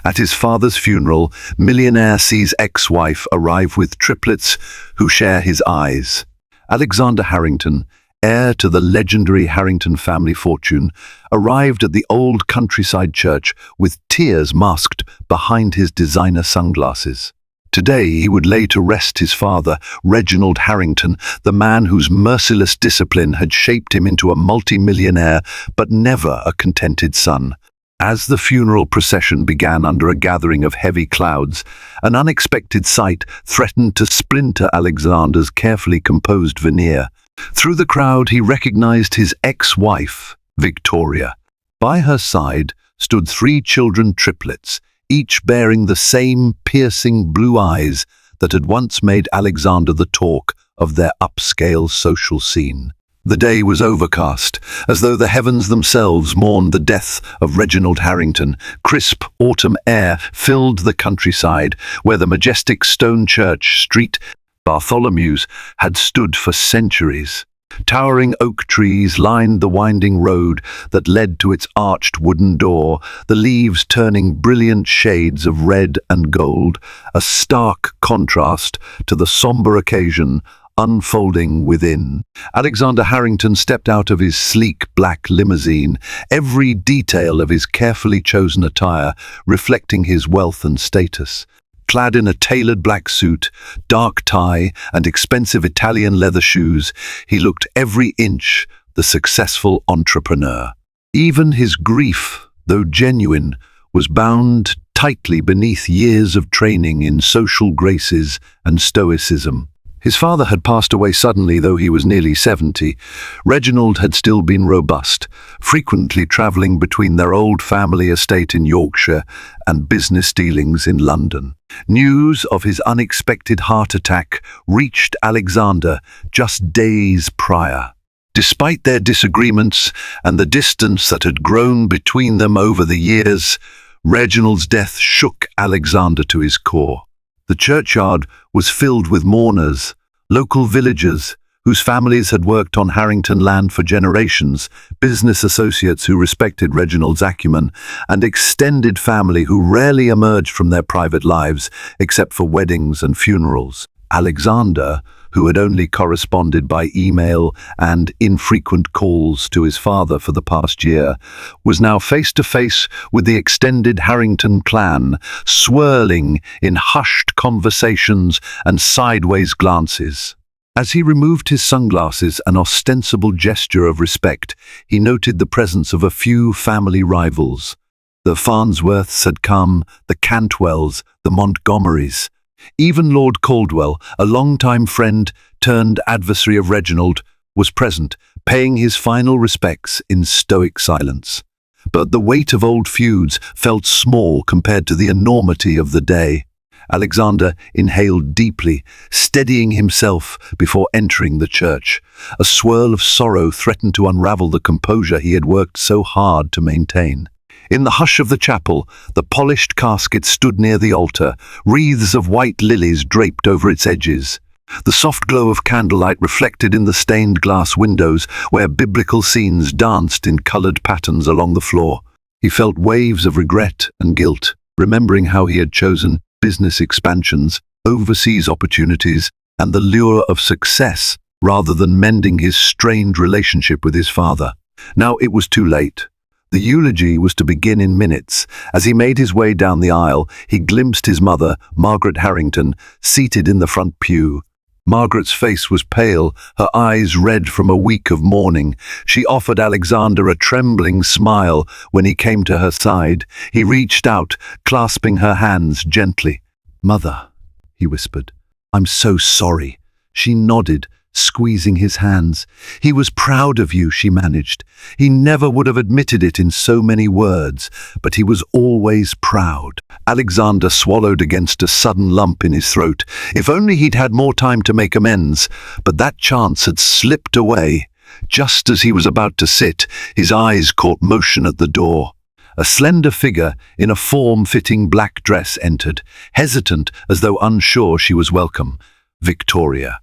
At his father's funeral, Millionaire sees ex-wife arrive with triplets who share his eyes. Alexander Harrington, heir to the legendary Harrington family fortune, arrived at the old countryside church with tears masked behind his designer sunglasses. Today he would lay to rest his father, Reginald Harrington, the man whose merciless discipline had shaped him into a multi-millionaire but never a contented son. As the funeral procession began under a gathering of heavy clouds, an unexpected sight threatened to splinter Alexander's carefully composed veneer. Through the crowd he recognized his ex-wife, Victoria. By her side stood 3 children triplets, each bearing the same piercing blue eyes that had once made Alexander the talk of their upscale social scene. The day was overcast, as though the heavens themselves mourned the death of Reginald Harrington. Crisp autumn air filled the countryside, where the majestic stone church, St. Bartholomew's, had stood for centuries. Towering oak trees lined the winding road that led to its arched wooden door, the leaves turning brilliant shades of red and gold, a stark contrast to the somber occasion unfolding within. Alexander Harrington stepped out of his sleek black limousine, every detail of his carefully chosen attire reflecting his wealth and status. Clad in a tailored black suit, dark tie, and expensive Italian leather shoes, he looked every inch the successful entrepreneur. Even his grief, though genuine, was bound tightly beneath years of training in social graces and stoicism. His father had passed away suddenly, though he was nearly 70. Reginald had still been robust, frequently travelling between their old family estate in Yorkshire and business dealings in London. News of his unexpected heart attack reached Alexander just days prior. Despite their disagreements and the distance that had grown between them over the years, Reginald's death shook Alexander to his core. The churchyard was filled with mourners, local villagers whose families had worked on Harrington land for generations, business associates who respected Reginald's acumen, and extended family who rarely emerged from their private lives except for weddings and funerals. Alexander, who had only corresponded by email and infrequent calls to his father for the past year, was now face to face with the extended Harrington clan, swirling in hushed conversations and sideways glances. As he removed his sunglasses, an ostensible gesture of respect, he noted the presence of a few family rivals. The Farnsworths had come, the Cantwells, the Montgomerys. Even Lord Caldwell, a longtime friend turned adversary of Reginald, was present, paying his final respects in stoic silence. But the weight of old feuds felt small compared to the enormity of the day. Alexander inhaled deeply, steadying himself before entering the church. A swirl of sorrow threatened to unravel the composure he had worked so hard to maintain. In the hush of the chapel, the polished casket stood near the altar, wreaths of white lilies draped over its edges. The soft glow of candlelight reflected in the stained glass windows where biblical scenes danced in colored patterns along the floor. He felt waves of regret and guilt, remembering how he had chosen business expansions, overseas opportunities, and the lure of success rather than mending his strained relationship with his father. Now it was too late. The eulogy was to begin in minutes. As he made his way down the aisle, he glimpsed his mother, Margaret Harrington, seated in the front pew. Margaret's face was pale, her eyes red from a week of mourning. She offered Alexander a trembling smile when he came to her side. He reached out, clasping her hands gently. "Mother," he whispered, "I'm so sorry." She nodded, squeezing his hands. "He was proud of you," she managed. He never would have admitted it in so many words, but he was always proud. Alexander swallowed against a sudden lump in his throat. If only he'd had more time to make amends, but that chance had slipped away. Just as he was about to sit, his eyes caught motion at the door. A slender figure in a form-fitting black dress entered, hesitant as though unsure she was welcome. Victoria,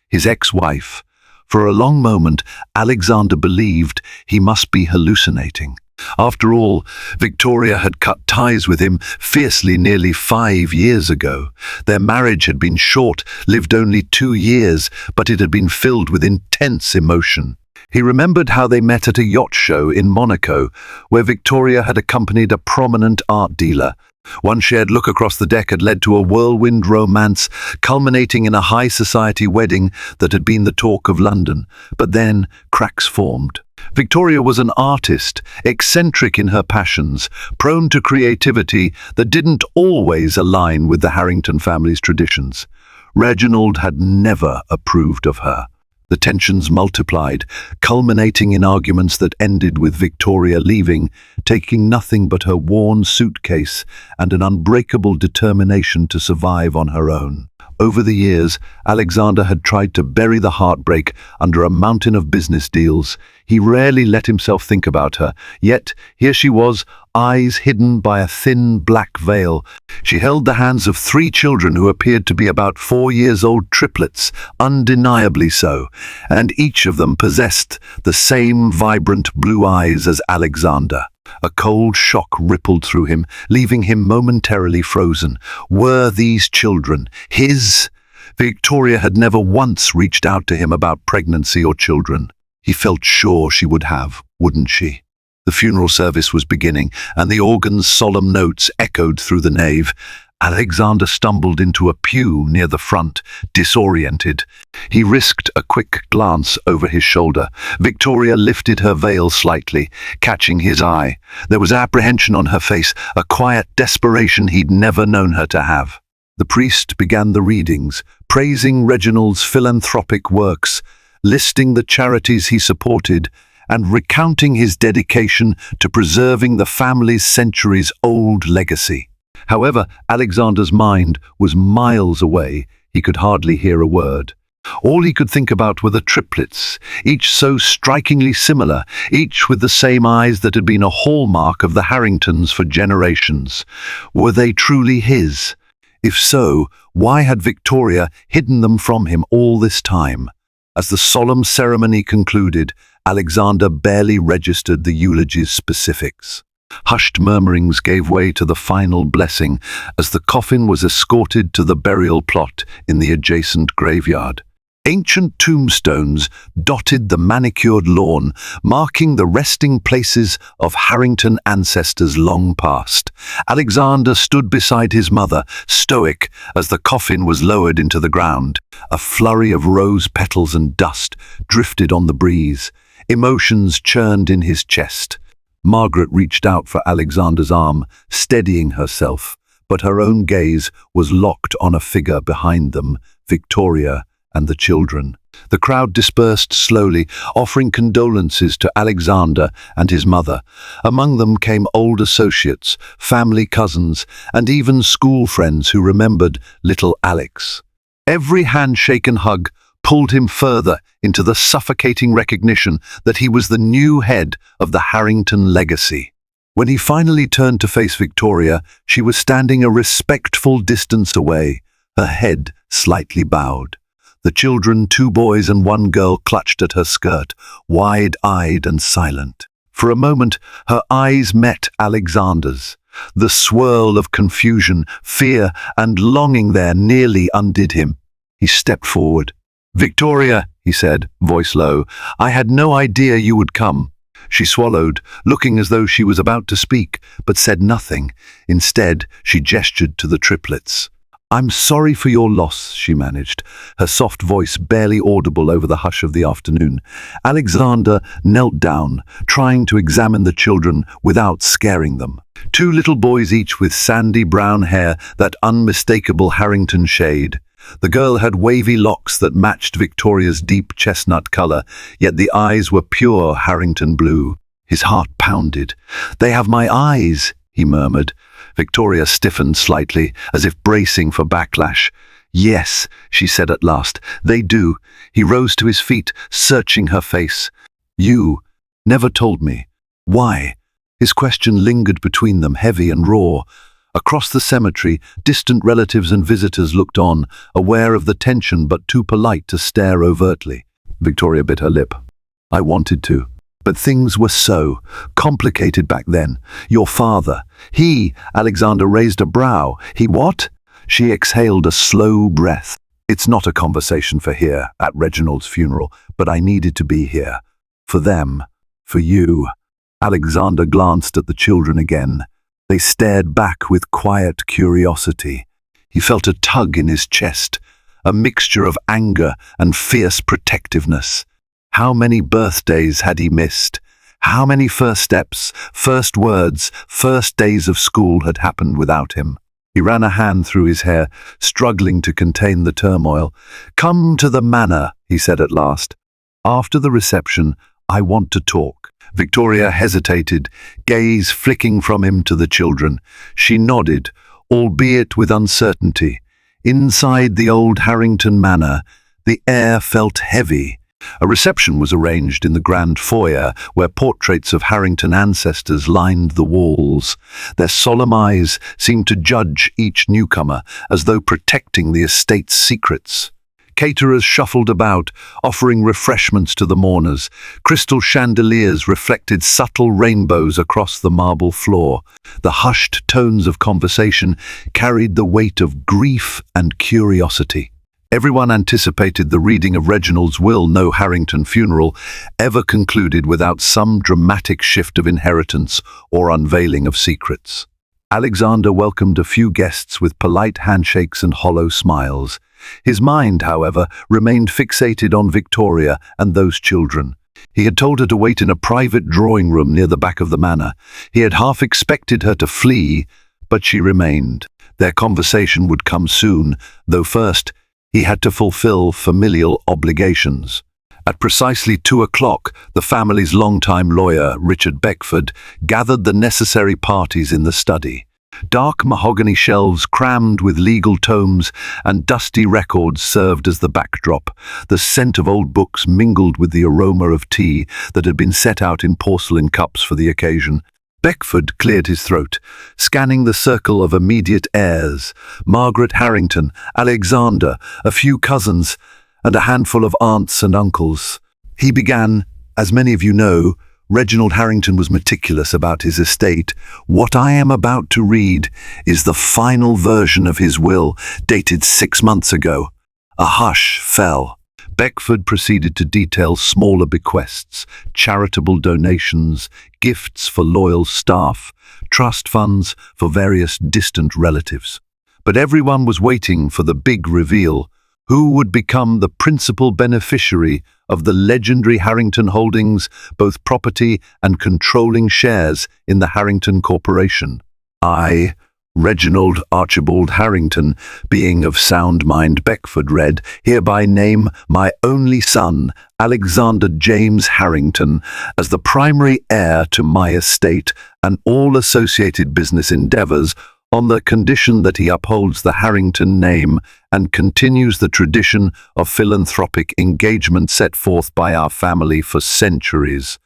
his ex-wife. For a long moment, Alexander believed he must be hallucinating. After all, Victoria had cut ties with him fiercely nearly 5 years ago. Their marriage had been short, lived only 2 years, but it had been filled with intense emotion. He remembered how they met at a yacht show in Monaco, where Victoria had accompanied a prominent art dealer. One shared look across the deck had led to a whirlwind romance, culminating in a high society wedding that had been the talk of London. But then cracks formed. Victoria was an artist, eccentric in her passions, prone to creativity that didn't always align with the Harrington family's traditions. Reginald had never approved of her. The tensions multiplied, culminating in arguments that ended with Victoria leaving, taking nothing but her worn suitcase and an unbreakable determination to survive on her own. Over the years, Alexander had tried to bury the heartbreak under a mountain of business deals. He rarely let himself think about her, yet here she was, eyes hidden by a thin black veil. She held the hands of 3 children who appeared to be about 4 years old triplets, undeniably so, and each of them possessed the same vibrant blue eyes as Alexander. A cold shock rippled through him, leaving him momentarily frozen. Were these children his? Victoria had never once reached out to him about pregnancy or children. He felt sure she would have, wouldn't she? The funeral service was beginning, and the organ's solemn notes echoed through the nave. Alexander stumbled into a pew near the front, disoriented. He risked a quick glance over his shoulder. Victoria lifted her veil slightly, catching his eye. There was apprehension on her face, a quiet desperation he'd never known her to have. The priest began the readings, praising Reginald's philanthropic works, listing the charities he supported, and recounting his dedication to preserving the family's centuries-old legacy. However, Alexander's mind was miles away. He could hardly hear a word. All he could think about were the triplets, each so strikingly similar, each with the same eyes that had been a hallmark of the Harringtons for generations. Were they truly his? If so, why had Victoria hidden them from him all this time? As the solemn ceremony concluded, Alexander barely registered the eulogy's specifics. Hushed murmurings gave way to the final blessing as the coffin was escorted to the burial plot in the adjacent graveyard. Ancient tombstones dotted the manicured lawn, marking the resting places of Harrington ancestors long past. Alexander stood beside his mother, stoic, as the coffin was lowered into the ground. A flurry of rose petals and dust drifted on the breeze. Emotions churned in his chest. Margaret reached out for Alexander's arm, steadying herself, but her own gaze was locked on a figure behind them, Victoria and the children. The crowd dispersed slowly, offering condolences to Alexander and his mother. Among them came old associates, family cousins, and even school friends who remembered little Alex. Every handshake and hug pulled him further into the suffocating recognition that he was the new head of the Harrington legacy. When he finally turned to face Victoria, she was standing a respectful distance away, her head slightly bowed. The children, 2 boys and 1 girl, clutched at her skirt, wide-eyed and silent. For a moment, her eyes met Alexander's. The swirl of confusion, fear, and longing there nearly undid him. He stepped forward. "Victoria," he said, voice low, "I had no idea you would come." She swallowed, looking as though she was about to speak, but said nothing. Instead, she gestured to the triplets. "I'm sorry for your loss," she managed, her soft voice barely audible over the hush of the afternoon. Alexander knelt down, trying to examine the children without scaring them. 2 little boys, each with sandy brown hair, that unmistakable Harrington shade. The girl had wavy locks that matched Victoria's deep chestnut color, yet the eyes were pure Harrington blue. His heart pounded. "They have my eyes," he murmured. Victoria stiffened slightly, as if bracing for backlash. "Yes," she said at last, "they do." He rose to his feet, searching her face. "You never told me. Why?" His question lingered between them, heavy and raw. Across the cemetery, distant relatives and visitors looked on, aware of the tension but too polite to stare overtly. Victoria bit her lip. "I wanted to. But things were so complicated back then. Your father, Alexander raised a brow. He what? She exhaled a slow breath. It's not a conversation for here, at Reginald's funeral, but I needed to be here. For them, for you. Alexander glanced at the children again. They stared back with quiet curiosity. He felt a tug in his chest, a mixture of anger and fierce protectiveness. How many birthdays had he missed? How many first steps, first words, first days of school had happened without him? He ran a hand through his hair, struggling to contain the turmoil. "Come to the manor," he said at last. "After the reception, I want to talk." Victoria hesitated, gaze flicking from him to the children. She nodded, albeit with uncertainty. Inside the old Harrington manor, the air felt heavy. A reception was arranged in the grand foyer, where portraits of Harrington ancestors lined the walls. Their solemn eyes seemed to judge each newcomer, as though protecting the estate's secrets. Caterers shuffled about, offering refreshments to the mourners. Crystal chandeliers reflected subtle rainbows across the marble floor. The hushed tones of conversation carried the weight of grief and curiosity. Everyone anticipated the reading of Reginald's will. No Harrington funeral ever concluded without some dramatic shift of inheritance or unveiling of secrets. Alexander welcomed a few guests with polite handshakes and hollow smiles. His mind, however, remained fixated on Victoria and those children. He had told her to wait in a private drawing room near the back of the manor. He had half expected her to flee, but she remained. Their conversation would come soon, though first he had to fulfill familial obligations. At precisely 2 o'clock, the family's longtime lawyer, Richard Beckford, gathered the necessary parties in the study. Dark mahogany shelves crammed with legal tomes and dusty records served as the backdrop. The scent of old books mingled with the aroma of tea that had been set out in porcelain cups for the occasion. Beckford cleared his throat, scanning the circle of immediate heirs: Margaret Harrington, Alexander, a few cousins, and a handful of aunts and uncles. He began, "As many of you know, Reginald Harrington was meticulous about his estate. What I am about to read is the final version of his will, dated 6 months ago." A hush fell. Beckford proceeded to detail smaller bequests, charitable donations, gifts for loyal staff, trust funds for various distant relatives. But everyone was waiting for the big reveal. Who would become the principal beneficiary of the legendary Harrington holdings, both property and controlling shares in the Harrington Corporation? I, Reginald Archibald Harrington, being of sound mind, Beckford read, hereby name my only son, Alexander James Harrington, as the primary heir to my estate and all associated business endeavors, on the condition that he upholds the Harrington name and continues the tradition of philanthropic engagement set forth by our family for centuries.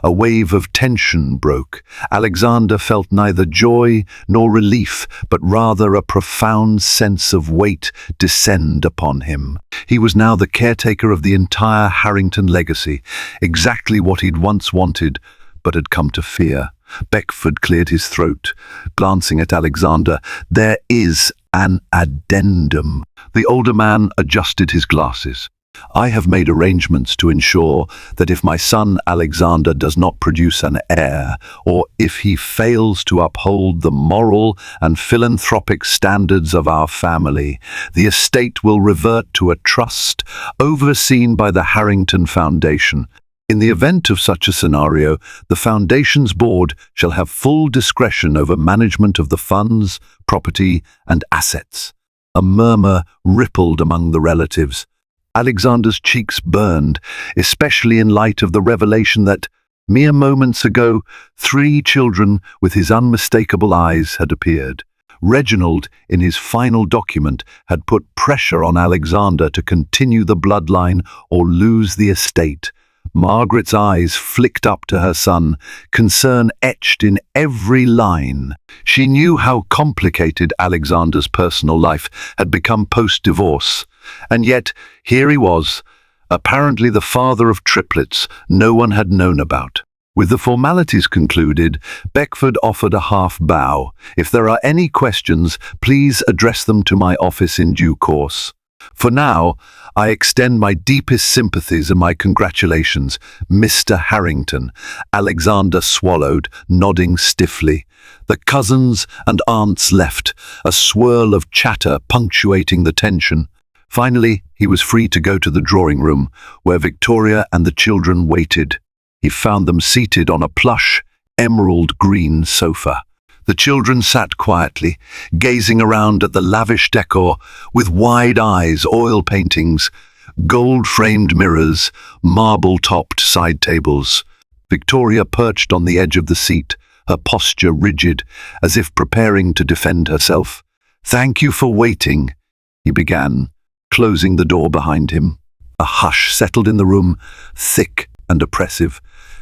A wave of tension broke. Alexander felt neither joy nor relief, but rather a profound sense of weight descend upon him. He was now the caretaker of the entire Harrington legacy, exactly what he'd once wanted, but had come to fear. Beckford cleared his throat, glancing at Alexander. "There is an addendum." The older man adjusted his glasses. "I have made arrangements to ensure that if my son Alexander does not produce an heir, or if he fails to uphold the moral and philanthropic standards of our family, the estate will revert to a trust overseen by the Harrington Foundation. In the event of such a scenario, the Foundation's board shall have full discretion over management of the funds, property, and assets." A murmur rippled among the relatives. Alexander's cheeks burned, especially in light of the revelation that, mere moments ago, 3 children with his unmistakable eyes had appeared. Reginald, in his final document, had put pressure on Alexander to continue the bloodline or lose the estate. Margaret's eyes flicked up to her son, concern etched in every line. She knew how complicated Alexander's personal life had become post-divorce, and yet here he was, apparently the father of triplets no one had known about. With the formalities concluded, Beckford offered a half bow. "If there are any questions, please address them to my office in due course. For now, I extend my deepest sympathies and my congratulations, Mr. Harrington." Alexander swallowed, nodding stiffly. The cousins and aunts left, a swirl of chatter punctuating the tension. Finally, he was free to go to the drawing room, where Victoria and the children waited. He found them seated on a plush, emerald green sofa. The children sat quietly, gazing around at the lavish decor with wide eyes, oil paintings, gold-framed mirrors, marble-topped side tables. Victoria perched on the edge of the seat, her posture rigid, as if preparing to defend herself. "Thank you for waiting," he began, closing the door behind him. A hush settled in the room, thick and oppressive.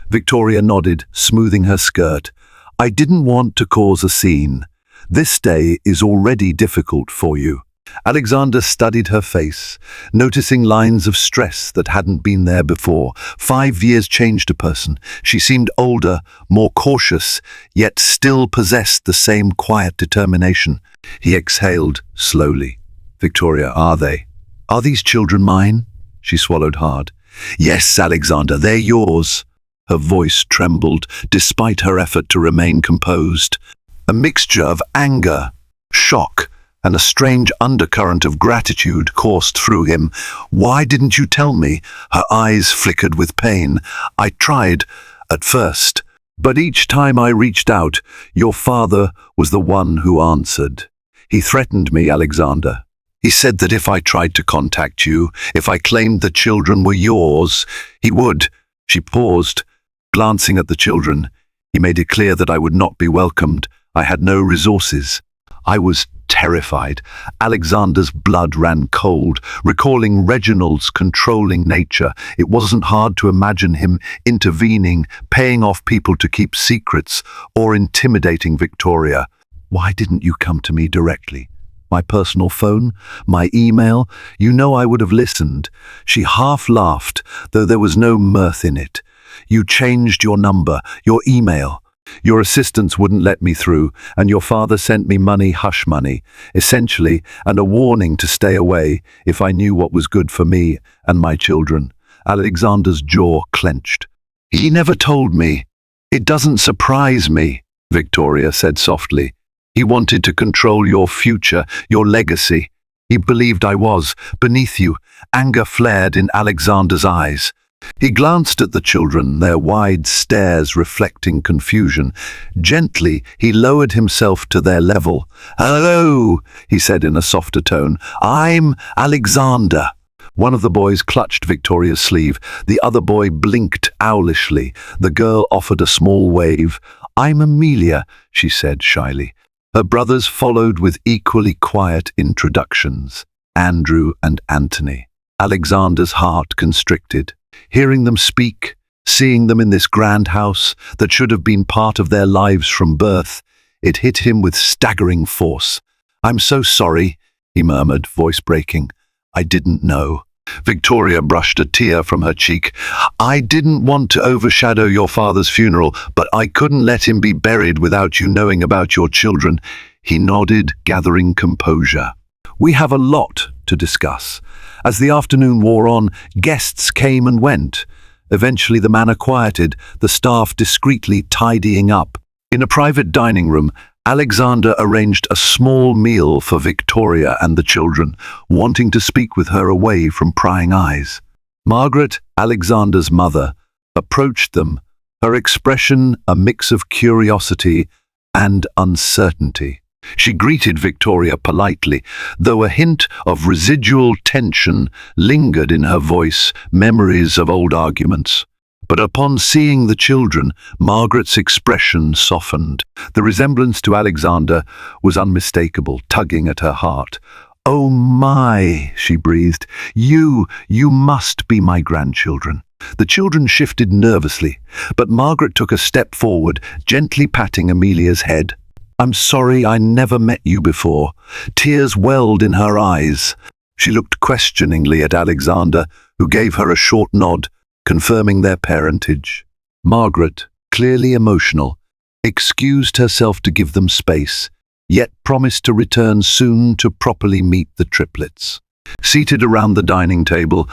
Victoria nodded, smoothing her skirt. "I didn't want to cause a scene. This day is already difficult for you." Alexander studied her face, noticing lines of stress that hadn't been there before. 5 years changed a person. She seemed older, more cautious, yet still possessed the same quiet determination. He exhaled slowly. "Victoria, are they? Are these children mine?" She swallowed hard. "Yes, Alexander, they're yours." Her voice trembled, despite her effort to remain composed. A mixture of anger, shock, and a strange undercurrent of gratitude coursed through him. "Why didn't you tell me?" Her eyes flickered with pain. "I tried, at first, but each time I reached out, your father was the one who answered. He threatened me, Alexander. He said that if I tried to contact you, if I claimed the children were yours, he would." She paused, glancing at the children. "He made it clear that I would not be welcomed. I had no resources." I was terrified. Alexander's blood ran cold, recalling Reginald's controlling nature. It wasn't hard to imagine him intervening, paying off people to keep secrets, or intimidating Victoria. "Why didn't you come to me directly? My personal phone? My email? You know I would have listened." She half laughed, though there was no mirth in it. "You changed your number, your email. Your assistants wouldn't let me through, and your father sent me money, hush money, essentially, and a warning to stay away if I knew what was good for me and my children." Alexander's jaw clenched. "He never told me." "It doesn't surprise me," Victoria said softly. "He wanted to control your future, your legacy. He believed I was beneath you." Anger flared in Alexander's eyes. He glanced at the children, their wide stares reflecting confusion. Gently, he lowered himself to their level. "Hello," he said in a softer tone. "I'm Alexander." One of the boys clutched Victoria's sleeve. The other boy blinked owlishly. The girl offered a small wave. "I'm Amelia," she said shyly. Her brothers followed with equally quiet introductions. Andrew and Anthony. Alexander's heart constricted. Hearing them speak, seeing them in this grand house that should have been part of their lives from birth, it hit him with staggering force. "I'm so sorry," he murmured, voice breaking. "I didn't know." Victoria brushed a tear from her cheek. "I didn't want to overshadow your father's funeral, but I couldn't let him be buried without you knowing about your children." He nodded, gathering composure. "We have a lot to discuss." As the afternoon wore on, guests came and went. Eventually the manor quieted, the staff discreetly tidying up. In a private dining room, Alexander arranged a small meal for Victoria and the children, wanting to speak with her away from prying eyes. Margaret, Alexander's mother, approached them, her expression a mix of curiosity and uncertainty. She greeted Victoria politely, though a hint of residual tension lingered in her voice, memories of old arguments. But upon seeing the children, Margaret's expression softened. The resemblance to Alexander was unmistakable, tugging at her heart. "Oh my," she breathed, you must be my grandchildren." The children shifted nervously, but Margaret took a step forward, gently patting Amelia's head. "I'm sorry I never met you before." Tears welled in her eyes. She looked questioningly at Alexander, who gave her a short nod, confirming their parentage. Margaret, clearly emotional, excused herself to give them space, yet promised to return soon to properly meet the triplets. Seated around the dining table,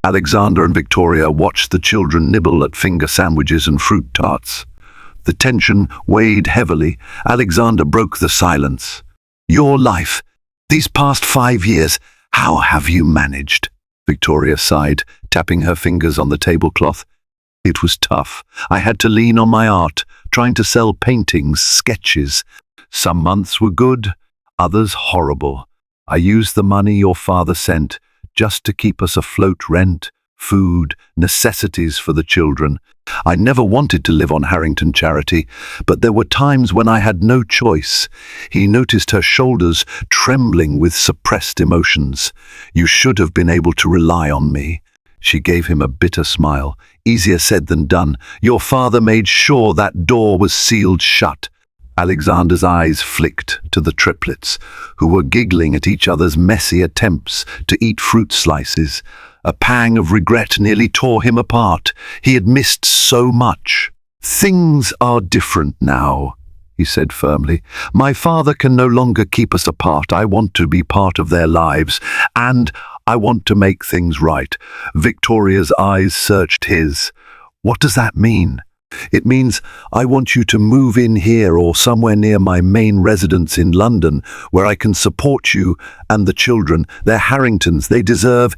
Alexander and Victoria watched the children nibble at finger sandwiches and fruit tarts. The tension weighed heavily. Alexander broke the silence. "Your life, these past 5 years, how have you managed?" Victoria sighed, tapping her fingers on the tablecloth. "It was tough. I had to lean on my art, trying to sell paintings, sketches. Some months were good, others horrible. I used the money your father sent just to keep us afloat: rent, food, necessities for the children. I never wanted to live on Harrington charity, but there were times when I had no choice." He noticed her shoulders trembling with suppressed emotions. "You should have been able to rely on me." She gave him a bitter smile. "Easier said than done. Your father made sure that door was sealed shut." Alexander's eyes flicked to the triplets, who were giggling at each other's messy attempts to eat fruit slices. A pang of regret nearly tore him apart. He had missed so much. "Things are different now," he said firmly. "My father can no longer keep us apart. I want to be part of their lives, and I want to make things right." Victoria's eyes searched his. "What does that mean?" "It means I want you to move in here or somewhere near my main residence in London, where I can support you and the children. They're Harringtons. They deserve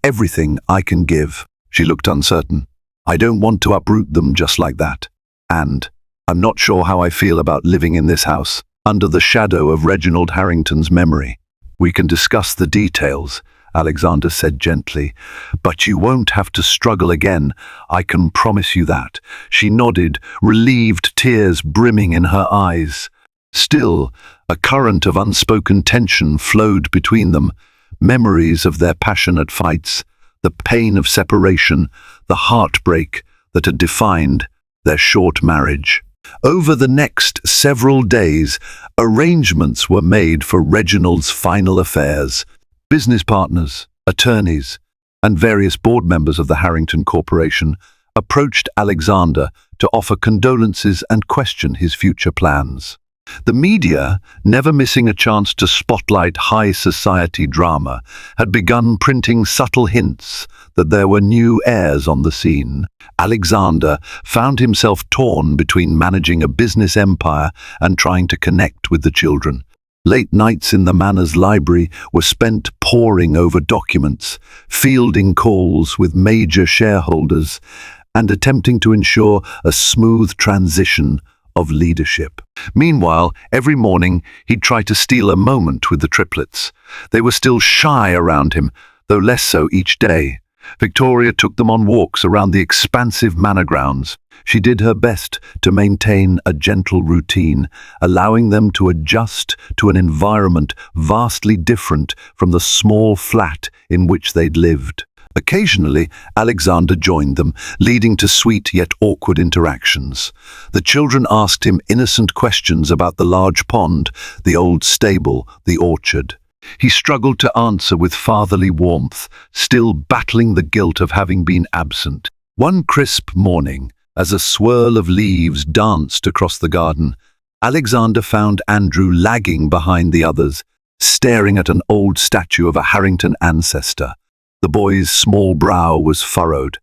everything I can give." She looked uncertain. "I don't want to uproot them just like that. And I'm not sure how I feel about living in this house, under the shadow of Reginald Harrington's memory." "We can discuss the details," Alexander said gently. "But you won't have to struggle again, I can promise you that." She nodded, relieved, tears brimming in her eyes. Still, a current of unspoken tension flowed between them. Memories of their passionate fights, the pain of separation, the heartbreak that had defined their short marriage. Over the next several days, arrangements were made for Reginald's final affairs. Business partners, attorneys, and various board members of the Harrington Corporation approached Alexander to offer condolences and question his future plans. The media, never missing a chance to spotlight high society drama, had begun printing subtle hints that there were new heirs on the scene. Alexander found himself torn between managing a business empire and trying to connect with the children. Late nights in the Manor's library were spent poring over documents, fielding calls with major shareholders, and attempting to ensure a smooth transition of leadership. Meanwhile, every morning he'd try to steal a moment with the triplets. They were still shy around him, though less so each day. Victoria took them on walks around the expansive manor grounds. She did her best to maintain a gentle routine, allowing them to adjust to an environment vastly different from the small flat in which they'd lived. Occasionally, Alexander joined them, leading to sweet yet awkward interactions. The children asked him innocent questions about the large pond, the old stable, the orchard. He struggled to answer with fatherly warmth, still battling the guilt of having been absent. One crisp morning, as a swirl of leaves danced across the garden, Alexander found Andrew lagging behind the others, staring at an old statue of a Harrington ancestor. The boy's small brow was furrowed.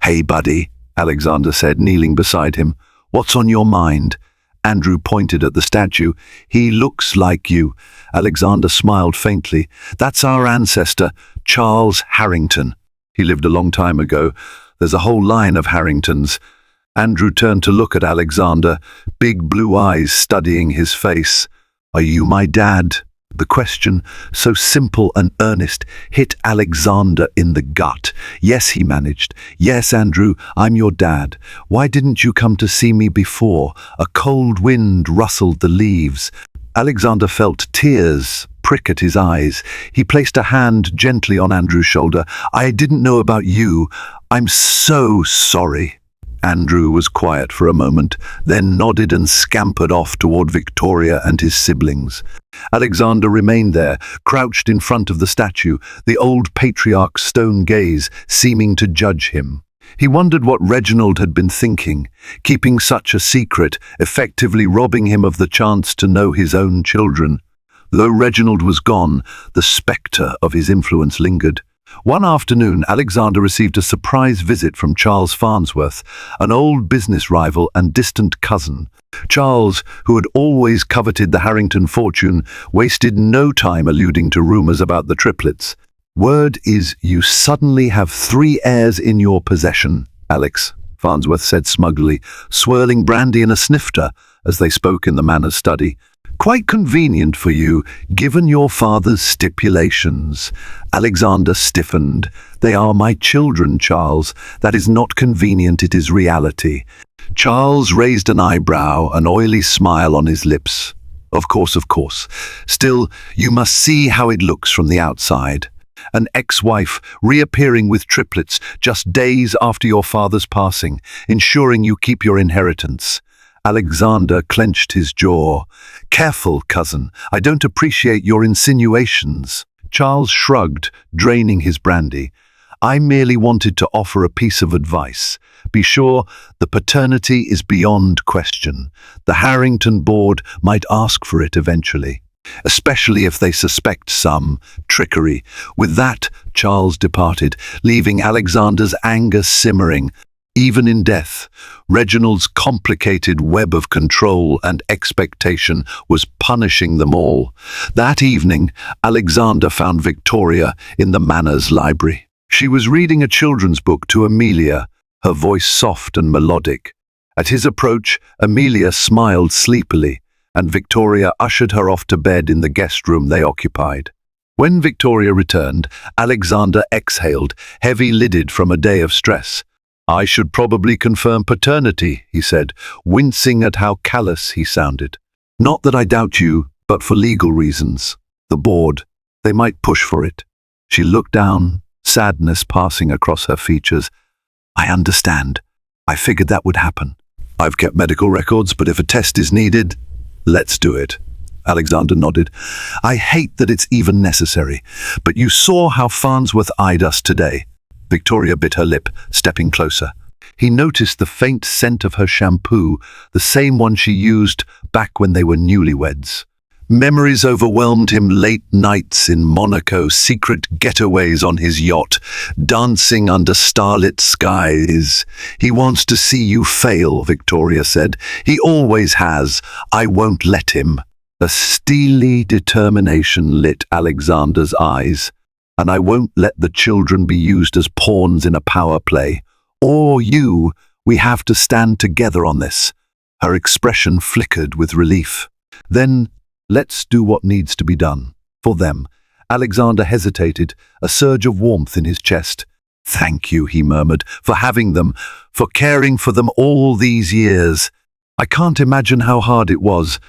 "Hey, buddy," Alexander said, kneeling beside him. "What's on your mind?" Andrew pointed at the statue. "He looks like you." Alexander smiled faintly. "That's our ancestor, Charles Harrington. He lived a long time ago. There's a whole line of Harringtons." Andrew turned to look at Alexander, big blue eyes studying his face. "Are you my dad?" The question, so simple and earnest, hit Alexander in the gut. "Yes," he managed. "Yes, Andrew, I'm your dad. Why didn't you come to see me before?" A cold wind rustled the leaves. Alexander felt tears prick at his eyes. He placed a hand gently on Andrew's shoulder. "I didn't know about you. I'm so sorry." Andrew was quiet for a moment, then nodded and scampered off toward Victoria and his siblings. Alexander remained there, crouched in front of the statue, the old patriarch's stone gaze seeming to judge him. He wondered what Reginald had been thinking, keeping such a secret, effectively robbing him of the chance to know his own children. Though Reginald was gone, the spectre of his influence lingered. One afternoon, Alexander received a surprise visit from Charles Farnsworth, an old business rival and distant cousin. Charles, who had always coveted the Harrington fortune, wasted no time alluding to rumors about the triplets. "Word is you suddenly have 3 heirs in your possession, Alex," Farnsworth said smugly, swirling brandy in a snifter as they spoke in the Manor's study. "Quite convenient for you, given your father's stipulations." Alexander stiffened. "They are my children, Charles. That is not convenient, it is reality." Charles raised an eyebrow, an oily smile on his lips. Of course, of course. Still, you must see how it looks from the outside. An ex-wife reappearing with triplets just days after your father's passing, ensuring you keep your inheritance. Alexander clenched his jaw. "Careful, cousin. I don't appreciate your insinuations." Charles shrugged, draining his brandy. "I merely wanted to offer a piece of advice. Be sure the paternity is beyond question. The Harrington board might ask for it eventually, especially if they suspect some trickery." With that, Charles departed, leaving Alexander's anger simmering. Even in death, Reginald's complicated web of control and expectation was punishing them all. That evening, Alexander found Victoria in the Manor's library. She was reading a children's book to Amelia, her voice soft and melodic. At his approach, Amelia smiled sleepily, and Victoria ushered her off to bed in the guest room they occupied. When Victoria returned, Alexander exhaled, heavy-lidded from a day of stress. "I should probably confirm paternity," he said, wincing at how callous he sounded. "Not that I doubt you, but for legal reasons. The board, they might push for it." She looked down, sadness passing across her features. "I understand. I figured that would happen. I've kept medical records, but if a test is needed, let's do it." Alexander nodded. "I hate that it's even necessary, but you saw how Farnsworth eyed us today." Victoria bit her lip, stepping closer. He noticed the faint scent of her shampoo, the same one she used back when they were newlyweds. Memories overwhelmed him: late nights in Monaco, secret getaways on his yacht, dancing under starlit skies. "He wants to see you fail," Victoria said. "He always has. I won't let him." A steely determination lit Alexander's eyes. "And I won't let the children be used as pawns in a power play. Or you. We have to stand together on this." Her expression flickered with relief. "Then let's do what needs to be done. For them." Alexander hesitated, a surge of warmth in his chest. "Thank you," he murmured, "for having them, for caring for them all these years. I can't imagine how hard it was."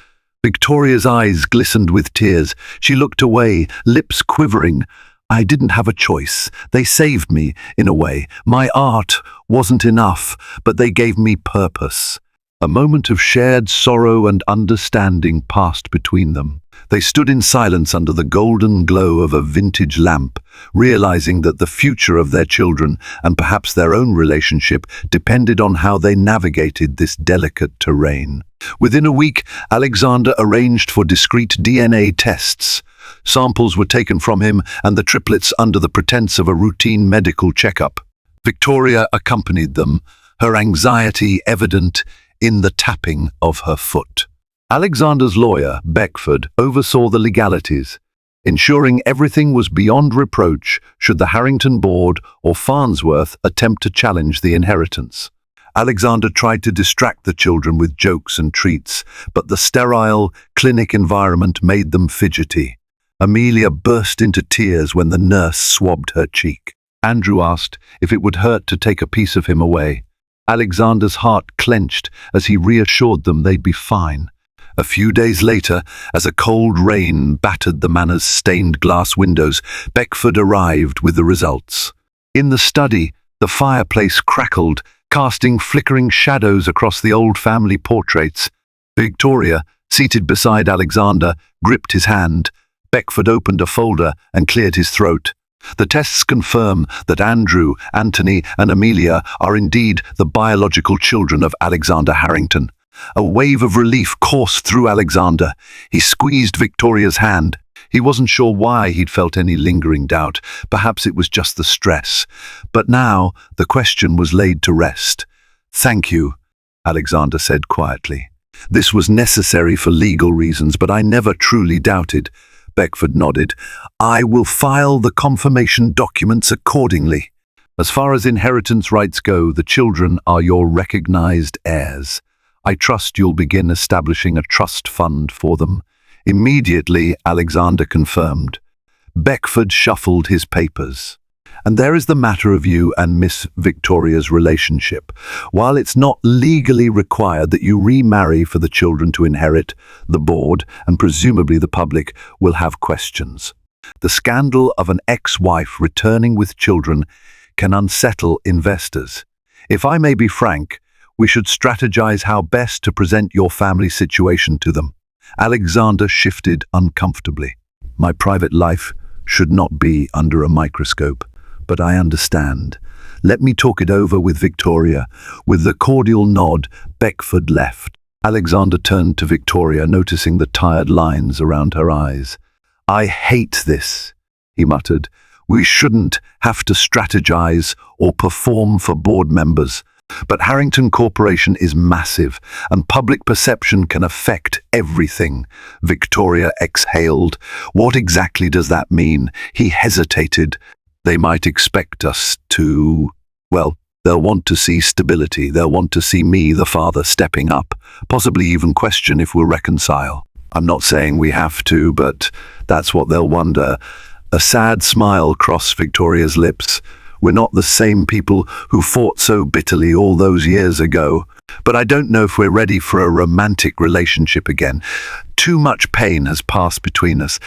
Victoria's eyes glistened with tears. She looked away, lips quivering. "I didn't have a choice. They saved me, in a way. My art wasn't enough, but they gave me purpose." A moment of shared sorrow and understanding passed between them. They stood in silence under the golden glow of a vintage lamp, realizing that the future of their children, and perhaps their own relationship, depended on how they navigated this delicate terrain. Within a week, Alexander arranged for discreet DNA tests. Samples were taken from him and the triplets under the pretense of a routine medical checkup. Victoria accompanied them, her anxiety evident in the tapping of her foot. Alexander's lawyer, Beckford, oversaw the legalities, ensuring everything was beyond reproach should the Harrington board or Farnsworth attempt to challenge the inheritance. Alexander tried to distract the children with jokes and treats, but the sterile, clinic environment made them fidgety. Amelia burst into tears when the nurse swabbed her cheek. Andrew asked if it would hurt to take a piece of him away. Alexander's heart clenched as he reassured them they'd be fine. A few days later, as a cold rain battered the Manor's stained glass windows, Beckford arrived with the results. In the study, the fireplace crackled, casting flickering shadows across the old family portraits. Victoria, seated beside Alexander, gripped his hand. Beckford opened a folder and cleared his throat. The tests confirm that Andrew, Anthony, and Amelia are indeed the biological children of Alexander Harrington. A wave of relief coursed through Alexander. He squeezed Victoria's hand. He wasn't sure why he'd felt any lingering doubt. Perhaps it was just the stress. But now the question was laid to rest. "Thank you," Alexander said quietly. "This was necessary for legal reasons, but I never truly doubted." Beckford nodded. "I will file the confirmation documents accordingly. As far as inheritance rights go, the children are your recognized heirs. I trust you'll begin establishing a trust fund for them." Immediately, Alexander confirmed. Beckford shuffled his papers. "And there is the matter of you and Miss Victoria's relationship. While it's not legally required that you remarry for the children to inherit, the board, and presumably the public, will have questions. The scandal of an ex-wife returning with children can unsettle investors. If I may be frank, we should strategize how best to present your family situation to them." Alexander shifted uncomfortably. "My private life should not be under a microscope. But I understand. Let me talk it over with Victoria." With the cordial nod, Beckford left. Alexander turned to Victoria, noticing the tired lines around her eyes. "I hate this," he muttered. "We shouldn't have to strategize or perform for board members. But Harrington Corporation is massive, and public perception can affect everything." Victoria exhaled. "What exactly does that mean?" He hesitated. "They might expect us to... well, they'll want to see stability. They'll want to see me, the father, stepping up, possibly even question if we'll reconcile. I'm not saying we have to, but that's what they'll wonder." A sad smile crossed Victoria's lips. "We're not the same people who fought so bitterly all those years ago. But I don't know if we're ready for a romantic relationship again. Too much pain has passed between us.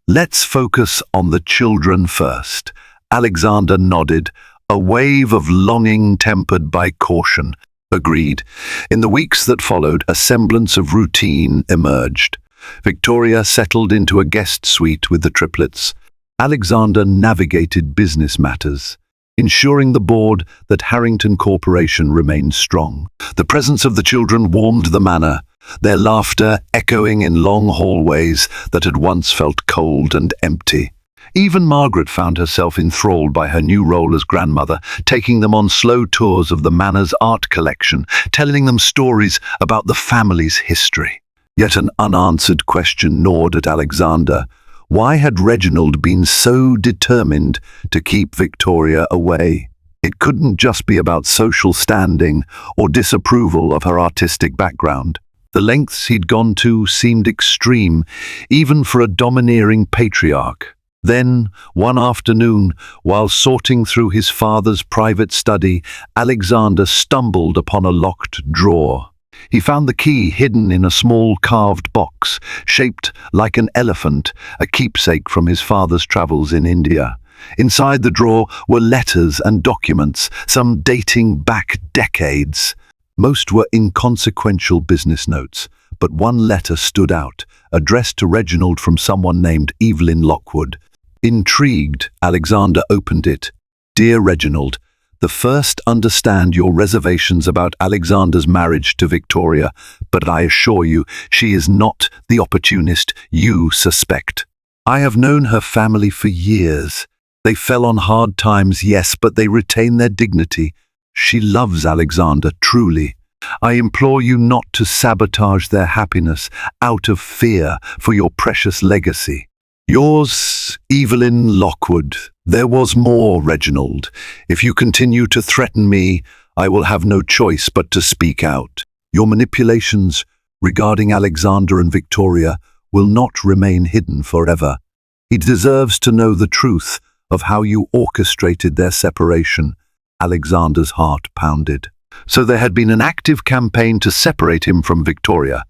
Let's focus on the children first." Alexander nodded, a wave of longing tempered by caution. "Agreed." In the weeks that followed, a semblance of routine emerged. Victoria settled into a guest suite with the triplets. Alexander navigated business matters, ensuring the board that Harrington Corporation remained strong. The presence of the children warmed the manor, their laughter echoing in long hallways that had once felt cold and empty. Even Margaret found herself enthralled by her new role as grandmother, taking them on slow tours of the manor's art collection, telling them stories about the family's history. Yet an unanswered question gnawed at Alexander. Why had Reginald been so determined to keep Victoria away? It couldn't just be about social standing or disapproval of her artistic background. The lengths he'd gone to seemed extreme, even for a domineering patriarch. Then, one afternoon, while sorting through his father's private study, Alexander stumbled upon a locked drawer. He found the key hidden in a small carved box, shaped like an elephant, a keepsake from his father's travels in India. Inside the drawer were letters and documents, some dating back decades. Most were inconsequential business notes, but one letter stood out, addressed to Reginald from someone named Evelyn Lockwood. Intrigued, Alexander opened it. "Dear Reginald, the first understand your reservations about Alexander's marriage to Victoria, but I assure you she is not the opportunist you suspect. I have known her family for years. They fell on hard times, yes, but they retain their dignity. She loves Alexander, truly. I implore you not to sabotage their happiness out of fear for your precious legacy. Yours, Evelyn Lockwood." "There was more, Reginald. If you continue to threaten me, I will have no choice but to speak out. Your manipulations regarding Alexander and Victoria will not remain hidden forever. He deserves to know the truth of how you orchestrated their separation." Alexander's heart pounded. So there had been an active campaign to separate him from Victoria.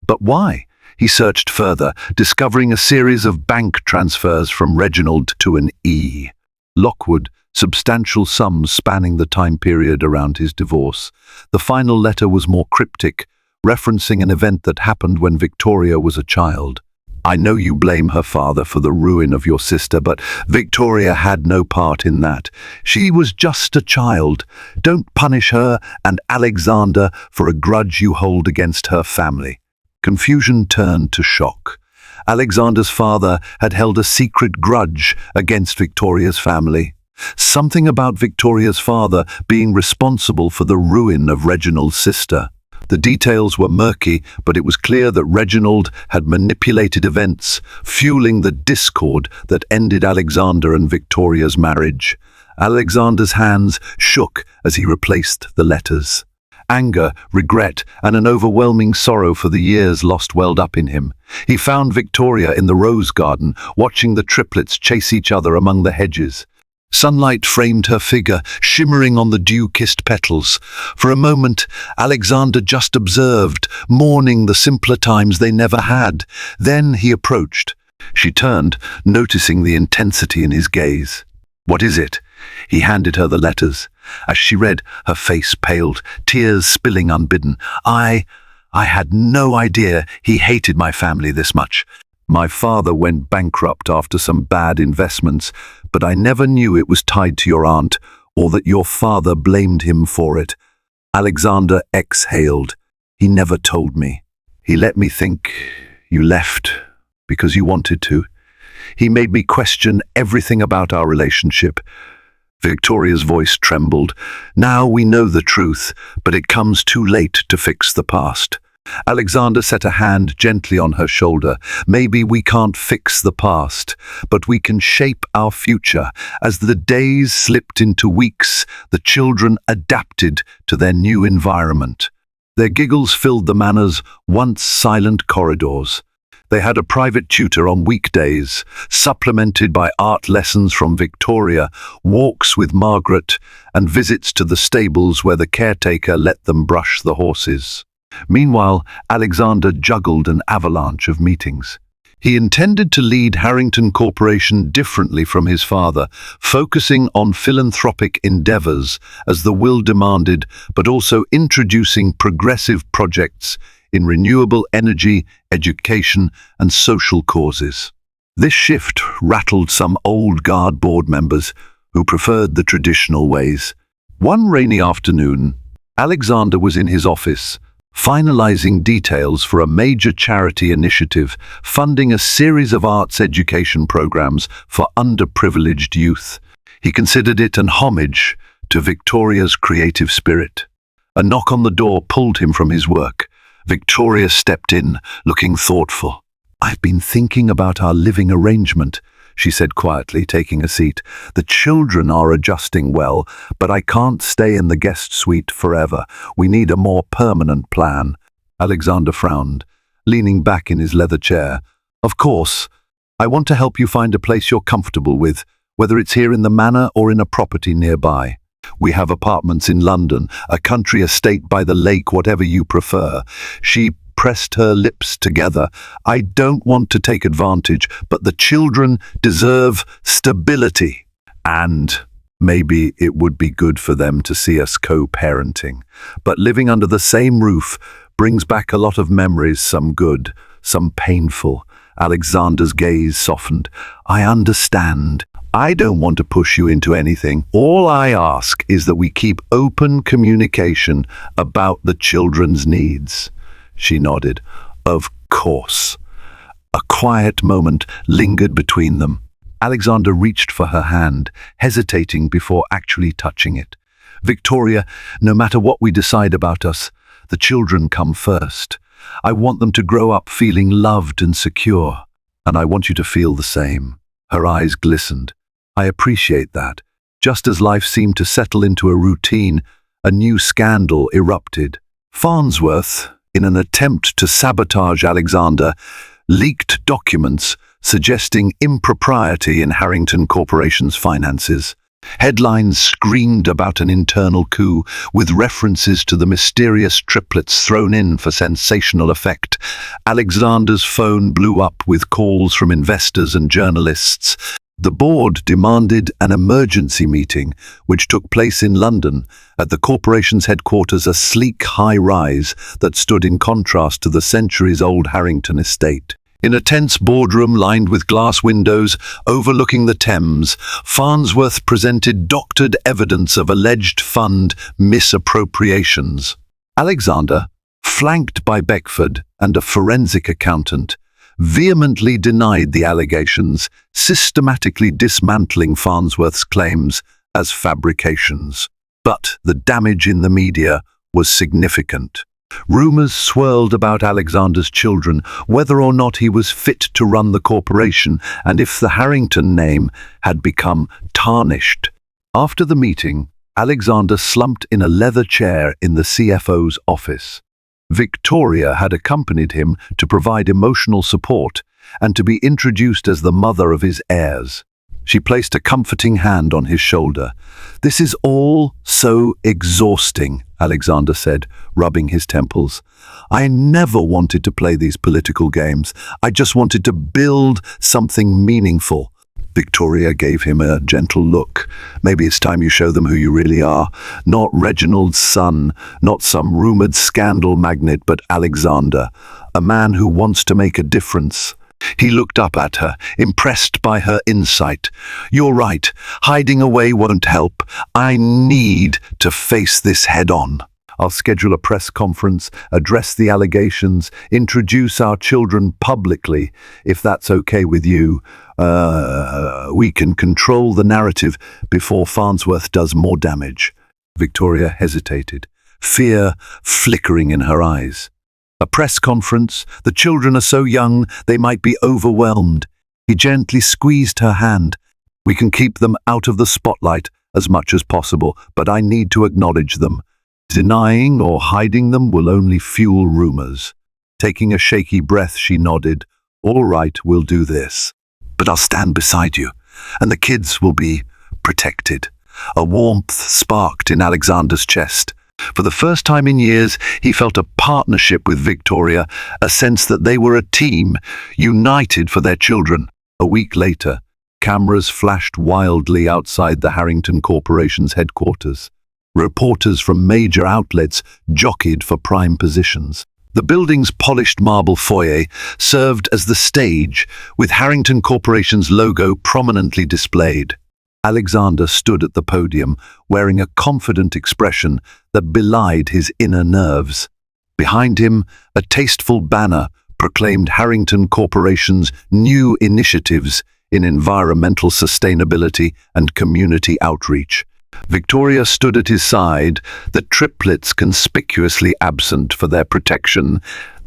But why? He searched further, discovering a series of bank transfers from Reginald to an E. Lockwood, substantial sums spanning the time period around his divorce. The final letter was more cryptic, referencing an event that happened when Victoria was a child. I know you blame her father for the ruin of your sister, but Victoria had no part in that. She was just a child. Don't punish her and Alexander for a grudge you hold against her family." Confusion turned to shock. Alexander's father had held a secret grudge against Victoria's family. Something about Victoria's father being responsible for the ruin of Reginald's sister. The details were murky, but it was clear that Reginald had manipulated events, fueling the discord that ended Alexander and Victoria's marriage. Alexander's hands shook as he replaced the letters. Anger, regret, and an overwhelming sorrow for the years lost welled up in him. He found Victoria in the rose garden, watching the triplets chase each other among the hedges. Sunlight framed her figure, shimmering on the dew-kissed petals. For a moment, Alexander just observed, mourning the simpler times they never had. Then he approached. She turned, noticing the intensity in his gaze. "What is it?" He handed her the letters. As she read, her face paled, tears spilling unbidden. I had no idea he hated my family this much. My father went bankrupt after some bad investments, but I never knew it was tied to your aunt, or that your father blamed him for it." Alexander exhaled. "He never told me. He let me think you left because you wanted to. He made me question everything about our relationship." Victoria's voice trembled. "Now we know the truth, but it comes too late to fix the past." Alexander set a hand gently on her shoulder. "Maybe we can't fix the past, but we can shape our future." As the days slipped into weeks, the children adapted to their new environment. Their giggles filled the manor's once silent corridors. They had a private tutor on weekdays, supplemented by art lessons from Victoria, walks with Margaret, and visits to the stables where the caretaker let them brush the horses. Meanwhile, Alexander juggled an avalanche of meetings. He intended to lead Harrington Corporation differently from his father, focusing on philanthropic endeavors as the will demanded, but also introducing progressive projects in renewable energy, education, and social causes. This shift rattled some old guard board members who preferred the traditional ways. One rainy afternoon, Alexander was in his office, finalizing details for a major charity initiative funding a series of arts education programs for underprivileged youth. He considered it an homage to Victoria's creative spirit. A knock on the door pulled him from his work. Victoria stepped in, looking thoughtful. "I've been thinking about our living arrangement," she said quietly, taking a seat. "The children are adjusting well, but I can't stay in the guest suite forever. We need a more permanent plan." Alexander frowned, leaning back in his leather chair. "Of course, I want to help you find a place you're comfortable with, whether it's here in the manor or in a property nearby. We have apartments in London, a country estate by the lake, whatever you prefer." She pressed her lips together. "I don't want to take advantage, but the children deserve stability. And maybe it would be good for them to see us co-parenting. But living under the same roof brings back a lot of memories, some good, some painful." Alexander's gaze softened. "I understand. I don't want to push you into anything. All I ask is that we keep open communication about the children's needs." She nodded. "Of course." A quiet moment lingered between them. Alexander reached for her hand, hesitating before actually touching it. "Victoria, no matter what we decide about us, the children come first. I want them to grow up feeling loved and secure, and I want you to feel the same." Her eyes glistened. "I appreciate that." Just as life seemed to settle into a routine, a new scandal erupted. Farnsworth, in an attempt to sabotage Alexander, leaked documents suggesting impropriety in Harrington Corporation's finances. Headlines screamed about an internal coup, with references to the mysterious triplets thrown in for sensational effect. Alexander's phone blew up with calls from investors and journalists. The board demanded an emergency meeting, which took place in London, at the corporation's headquarters, a sleek high-rise that stood in contrast to the centuries-old Harrington estate. In a tense boardroom lined with glass windows overlooking the Thames, Farnsworth presented doctored evidence of alleged fund misappropriations. Alexander, flanked by Beckford and a forensic accountant, vehemently denied the allegations, systematically dismantling Farnsworth's claims as fabrications. But the damage in the media was significant. Rumors swirled about Alexander's children, whether or not he was fit to run the corporation, and if the Harrington name had become tarnished. After the meeting, Alexander slumped in a leather chair in the CFO's office. Victoria had accompanied him to provide emotional support and to be introduced as the mother of his heirs. She placed a comforting hand on his shoulder. "This is all so exhausting," Alexander said, rubbing his temples. "I never wanted to play these political games. I just wanted to build something meaningful." Victoria gave him a gentle look. "Maybe it's time you show them who you really are. Not Reginald's son, not some rumored scandal magnate, but Alexander, a man who wants to make a difference." He looked up at her, impressed by her insight. "You're right. Hiding away won't help. I need to face this head on. I'll schedule a press conference, address the allegations, introduce our children publicly, if that's okay with you. We can control the narrative before Farnsworth does more damage." Victoria hesitated, fear flickering in her eyes. "A press conference? The children are so young they might be overwhelmed." He gently squeezed her hand. "We can keep them out of the spotlight as much as possible, but I need to acknowledge them. Denying or hiding them will only fuel rumors." Taking a shaky breath, she nodded. "All right, we'll do this. But I'll stand beside you, and the kids will be protected." A warmth sparked in Alexander's chest. For the first time in years, he felt a partnership with Victoria, a sense that they were a team, united for their children. A week later, cameras flashed wildly outside the Harrington Corporation's headquarters. Reporters from major outlets jockeyed for prime positions. The building's polished marble foyer served as the stage, with Harrington Corporation's logo prominently displayed. Alexander stood at the podium, wearing a confident expression that belied his inner nerves. Behind him, a tasteful banner proclaimed Harrington Corporation's new initiatives in environmental sustainability and community outreach. Victoria stood at his side, the triplets conspicuously absent for their protection.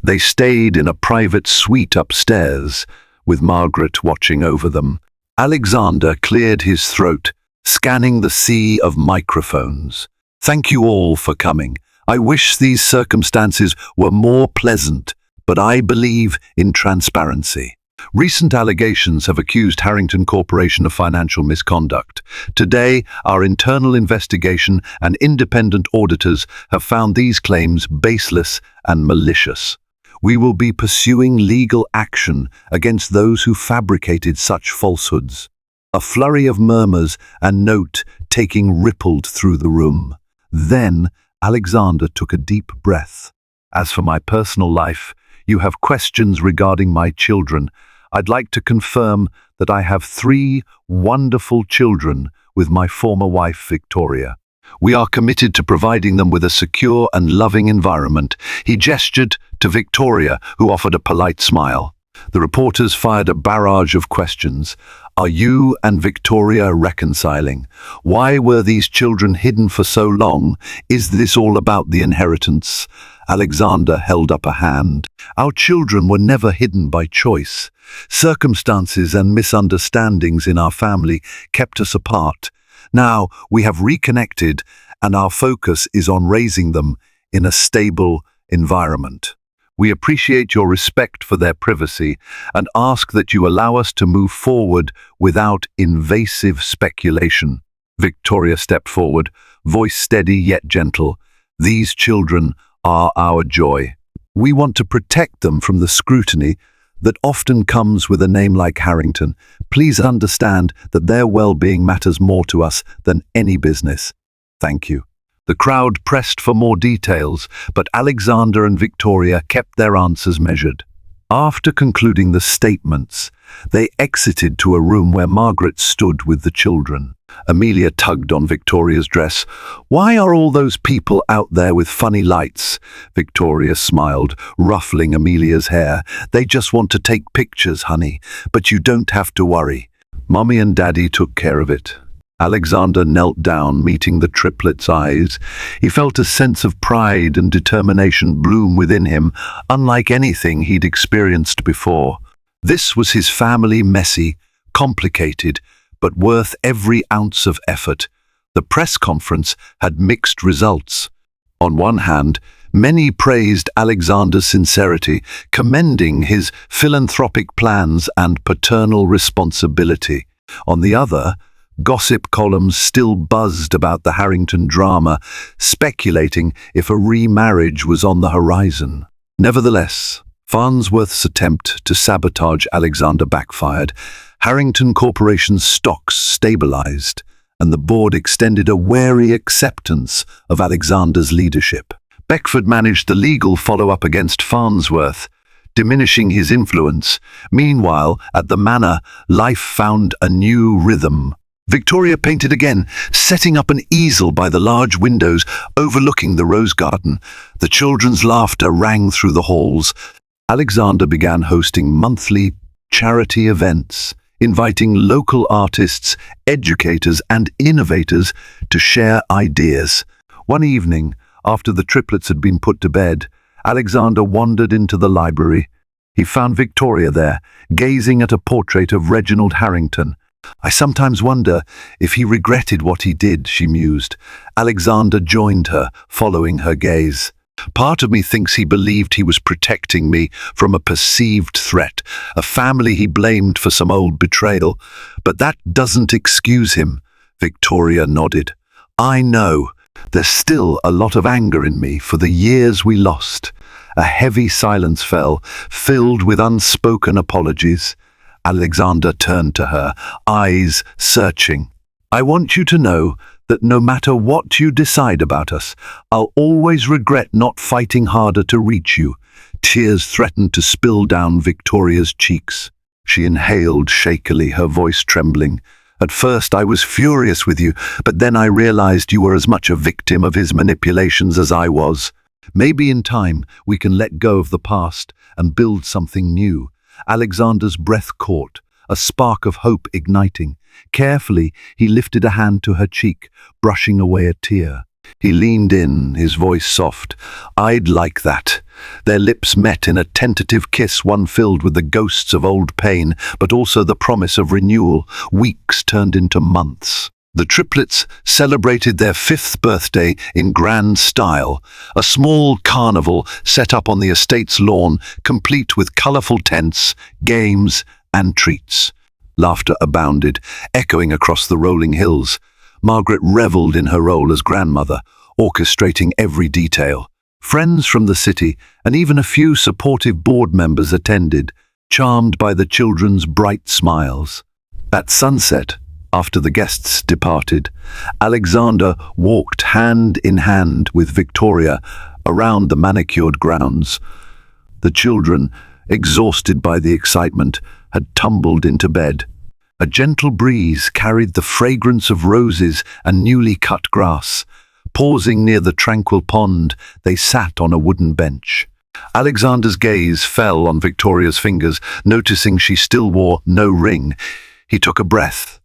They stayed in a private suite upstairs, with Margaret watching over them. Alexander cleared his throat, scanning the sea of microphones. "Thank you all for coming. I wish these circumstances were more pleasant, but I believe in transparency." Recent allegations have accused Harrington Corporation of financial misconduct. Today, our internal investigation and independent auditors have found these claims baseless and malicious. We will be pursuing legal action against those who fabricated such falsehoods. A flurry of murmurs and note-taking rippled through the room. Then Alexander took a deep breath. "As for my personal life, you have questions regarding my children. I'd like to confirm that I have 3 wonderful children with my former wife, Victoria. We are committed to providing them with a secure and loving environment." He gestured to Victoria, who offered a polite smile. The reporters fired a barrage of questions. "Are you and Victoria reconciling? Why were these children hidden for so long? Is this all about the inheritance?" Alexander held up a hand. "Our children were never hidden by choice. Circumstances and misunderstandings in our family kept us apart. Now we have reconnected, and our focus is on raising them in a stable environment. We appreciate your respect for their privacy and ask that you allow us to move forward without invasive speculation." Victoria stepped forward, voice steady yet gentle. "These children are our joy. We want to protect them from the scrutiny that often comes with a name like Harrington. Please understand that their well-being matters more to us than any business. Thank you." The crowd pressed for more details, but Alexander and Victoria kept their answers measured. After concluding the statements, they exited to a room where Margaret stood with the children. Amelia tugged on Victoria's dress. "Why are all those people out there with funny lights?" Victoria smiled, ruffling Amelia's hair. "They just want to take pictures, honey, but you don't have to worry. Mummy and Daddy took care of it." Alexander knelt down, meeting the triplets' eyes. He felt a sense of pride and determination bloom within him, unlike anything he'd experienced before. This was his family, messy, complicated, but worth every ounce of effort. The press conference had mixed results. On one hand, many praised Alexander's sincerity, commending his philanthropic plans and paternal responsibility. On the other, gossip columns still buzzed about the Harrington drama, speculating if a remarriage was on the horizon. Nevertheless, Farnsworth's attempt to sabotage Alexander backfired. Harrington Corporation's stocks stabilized, and the board extended a wary acceptance of Alexander's leadership. Beckford managed the legal follow-up against Farnsworth, diminishing his influence. Meanwhile, at the manor, life found a new rhythm. Victoria painted again, setting up an easel by the large windows overlooking the rose garden. The children's laughter rang through the halls. Alexander began hosting monthly charity events, inviting local artists, educators, and innovators to share ideas. One evening, after the triplets had been put to bed, Alexander wandered into the library. He found Victoria there, gazing at a portrait of Reginald Harrington. "I sometimes wonder if he regretted what he did," she mused. Alexander joined her, following her gaze. "Part of me thinks he believed he was protecting me from a perceived threat, a family he blamed for some old betrayal. But that doesn't excuse him." Victoria nodded. "I know. There's still a lot of anger in me for the years we lost." A heavy silence fell, filled with unspoken apologies. Alexander turned to her, eyes searching. "I want you to know that no matter what you decide about us, I'll always regret not fighting harder to reach you." Tears threatened to spill down Victoria's cheeks. She inhaled shakily, her voice trembling. "At first I was furious with you, but then I realized you were as much a victim of his manipulations as I was. Maybe in time we can let go of the past and build something new." Alexander's breath caught, a spark of hope igniting. Carefully, he lifted a hand to her cheek, brushing away a tear. He leaned in, his voice soft. "I'd like that." Their lips met in a tentative kiss, one filled with the ghosts of old pain, but also the promise of renewal. Weeks turned into months. The triplets celebrated their 5th birthday in grand style, a small carnival set up on the estate's lawn, complete with colorful tents, games, and treats. Laughter abounded, echoing across the rolling hills. Margaret reveled in her role as grandmother, orchestrating every detail. Friends from the city and even a few supportive board members attended, charmed by the children's bright smiles. At sunset, after the guests departed, Alexander walked hand in hand with Victoria around the manicured grounds. The children, exhausted by the excitement, had tumbled into bed. A gentle breeze carried the fragrance of roses and newly cut grass. Pausing near the tranquil pond, they sat on a wooden bench. Alexander's gaze fell on Victoria's fingers, noticing she still wore no ring. He took a breath.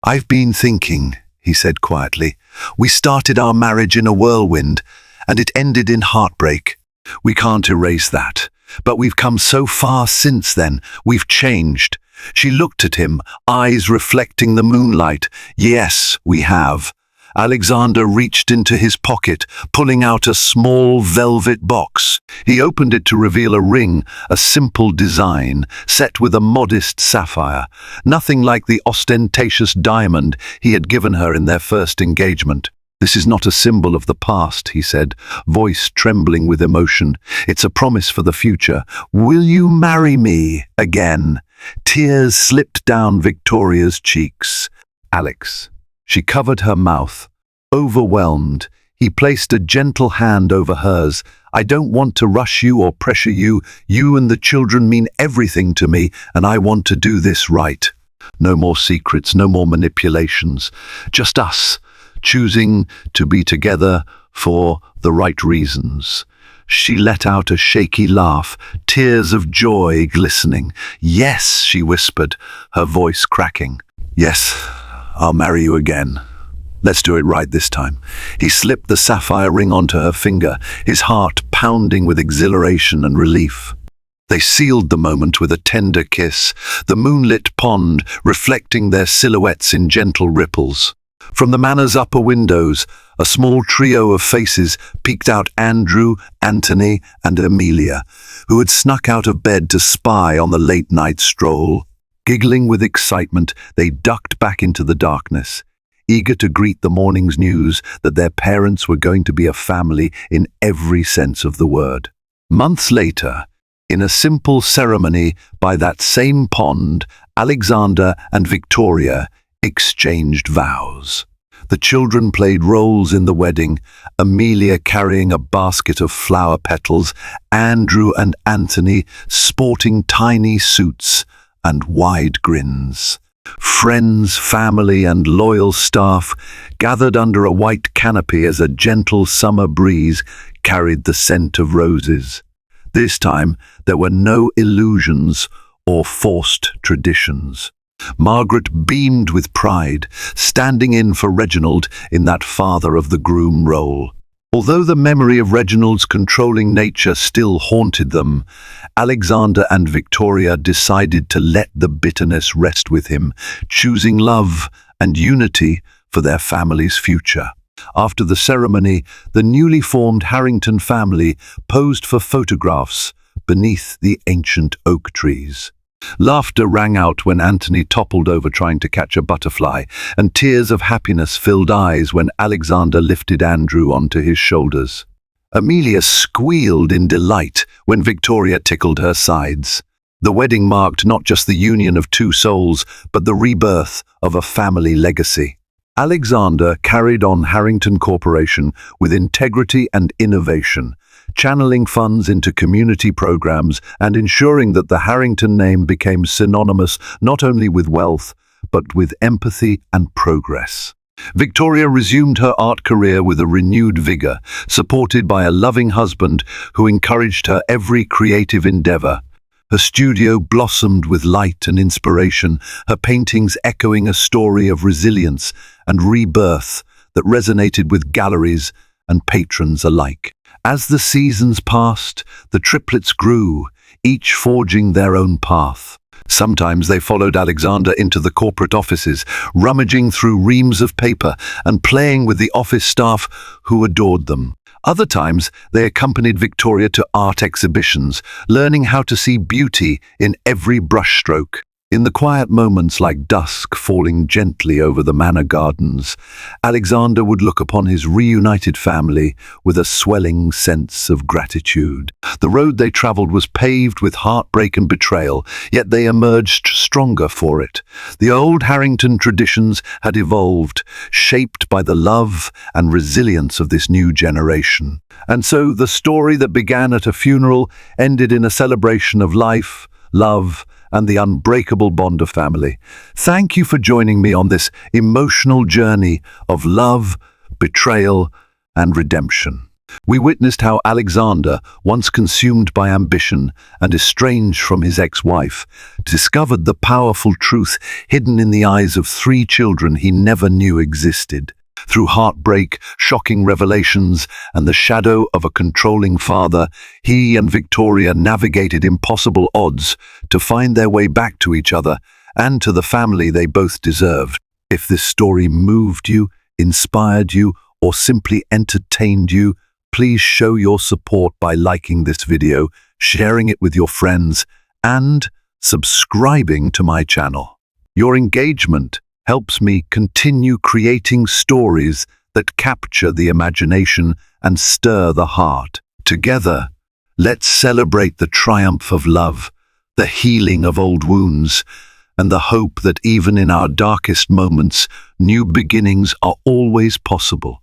"I've been thinking," he said quietly. "We started our marriage in a whirlwind, and it ended in heartbreak. We can't erase that. But we've come so far since then. We've changed." She looked at him, eyes reflecting the moonlight. "Yes, we have." Alexander reached into his pocket, pulling out a small velvet box. He opened it to reveal a ring, a simple design, set with a modest sapphire, nothing like the ostentatious diamond he had given her in their first engagement. "This is not a symbol of the past," he said, voice trembling with emotion. "It's a promise for the future. Will you marry me again?" Tears slipped down Victoria's cheeks. "Alex." She covered her mouth. Overwhelmed, He placed a gentle hand over hers. "I don't want to rush you or pressure you. You and the children mean everything to me, and I want to do this right. No more secrets, no more manipulations. Just us, choosing to be together for the right reasons." She let out a shaky laugh, tears of joy glistening. "Yes," she whispered, her voice cracking. "Yes, I'll marry you again. Let's do it right this time." He slipped the sapphire ring onto her finger, his heart pounding with exhilaration and relief. They sealed the moment with a tender kiss, the moonlit pond reflecting their silhouettes in gentle ripples. From the manor's upper windows, a small trio of faces peeked out: Andrew, Anthony, and Amelia, who had snuck out of bed to spy on the late-night stroll. Giggling with excitement, they ducked back into the darkness, eager to greet the morning's news that their parents were going to be a family in every sense of the word. Months later, in a simple ceremony by that same pond, Alexander and Victoria exchanged vows. The children played roles in the wedding, Amelia carrying a basket of flower petals, Andrew and Anthony sporting tiny suits and wide grins. Friends, family, and loyal staff gathered under a white canopy as a gentle summer breeze carried the scent of roses. This time, there were no illusions or forced traditions. Margaret beamed with pride, standing in for Reginald in that father of the groom role. Although the memory of Reginald's controlling nature still haunted them, Alexander and Victoria decided to let the bitterness rest with him, choosing love and unity for their family's future. After the ceremony, the newly formed Harrington family posed for photographs beneath the ancient oak trees. Laughter rang out when Anthony toppled over trying to catch a butterfly, and tears of happiness filled eyes when Alexander lifted Andrew onto his shoulders. Amelia squealed in delight when Victoria tickled her sides. The wedding marked not just the union of two souls, but the rebirth of a family legacy. Alexander carried on Harrington Corporation with integrity and innovation, channeling funds into community programs and ensuring that the Harrington name became synonymous not only with wealth, but with empathy and progress. Victoria resumed her art career with a renewed vigor, supported by a loving husband who encouraged her every creative endeavor. Her studio blossomed with light and inspiration, her paintings echoing a story of resilience and rebirth that resonated with galleries and patrons alike. As the seasons passed, the triplets grew, each forging their own path. Sometimes they followed Alexander into the corporate offices, rummaging through reams of paper and playing with the office staff who adored them. Other times, they accompanied Victoria to art exhibitions, learning how to see beauty in every brushstroke. In the quiet moments like dusk falling gently over the manor gardens, Alexander would look upon his reunited family with a swelling sense of gratitude. The road they traveled was paved with heartbreak and betrayal, yet they emerged stronger for it. The old Harrington traditions had evolved, shaped by the love and resilience of this new generation. And so the story that began at a funeral ended in a celebration of life, love, and the unbreakable bond of family. Thank you for joining me on this emotional journey of love, betrayal, and redemption. We witnessed how Alexander, once consumed by ambition and estranged from his ex-wife, discovered the powerful truth hidden in the eyes of 3 children he never knew existed. Through heartbreak, shocking revelations, and the shadow of a controlling father, he and Victoria navigated impossible odds to find their way back to each other and to the family they both deserved. If this story moved you, inspired you, or simply entertained you, please show your support by liking this video, sharing it with your friends, and subscribing to my channel. Your engagement helps me continue creating stories that capture the imagination and stir the heart. Together, let's celebrate the triumph of love, the healing of old wounds, and the hope that even in our darkest moments, new beginnings are always possible.